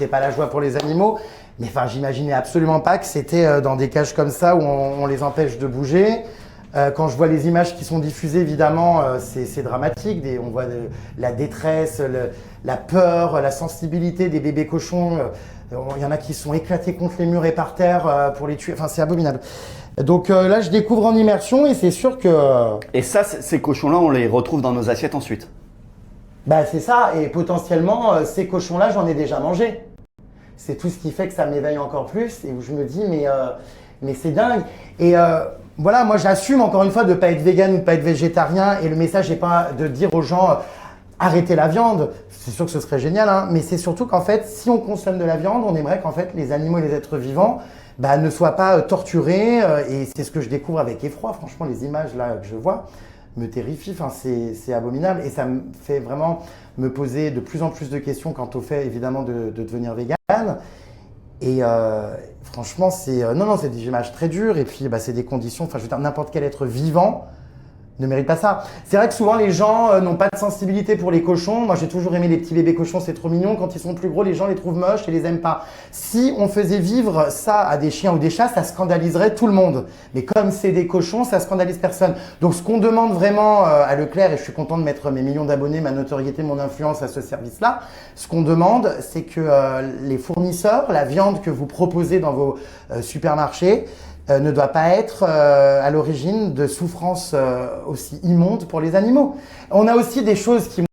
c'était pas la joie pour les animaux. Mais enfin, j'imaginais absolument pas que c'était dans des cages comme ça où on les empêche de bouger. Quand je vois les images qui sont diffusées, évidemment, c'est dramatique. On voit la détresse, la peur, la sensibilité des bébés cochons. Il y en a qui sont éclatés contre les murs et par terre pour les tuer. Enfin, c'est abominable. Donc là, je découvre en immersion et c'est sûr que… Et ça, ces cochons-là, on les retrouve dans nos assiettes ensuite. Bah, c'est ça. Et potentiellement, ces cochons-là, j'en ai déjà mangé. C'est tout ce qui fait que ça m'éveille encore plus et où je me dis, mais c'est dingue. Et voilà, moi j'assume encore une fois de ne pas être vegan ou de ne pas être végétarien et le message n'est pas de dire aux gens arrêtez la viande. C'est sûr que ce serait génial, hein, mais c'est surtout qu'en fait, si on consomme de la viande, on aimerait qu'en fait les animaux et les êtres vivants ne soient pas torturés et c'est ce que je découvre avec effroi. Franchement, les images là que je vois me terrifient, enfin, c'est abominable et ça me fait vraiment me poser de plus en plus de questions quant au fait évidemment de devenir vegan. Et franchement, c'est c'est des images très dures et puis c'est des conditions, enfin je veux dire, n'importe quel être vivant ne mérite pas ça. C'est vrai que souvent les gens n'ont pas de sensibilité pour les cochons. Moi j'ai toujours aimé les petits bébés cochons, c'est trop mignon. Quand ils sont plus gros, les gens les trouvent moches et les aiment pas. Si on faisait vivre ça à des chiens ou des chats, ça scandaliserait tout le monde. Mais comme c'est des cochons, ça scandalise personne. Donc ce qu'on demande vraiment à Leclerc, et je suis content de mettre mes millions d'abonnés, ma notoriété, mon influence à ce service-là, ce qu'on demande, c'est que les fournisseurs, la viande que vous proposez dans vos supermarchés, ne doit pas être à l'origine de souffrances aussi immondes pour les animaux. On a aussi des choses qui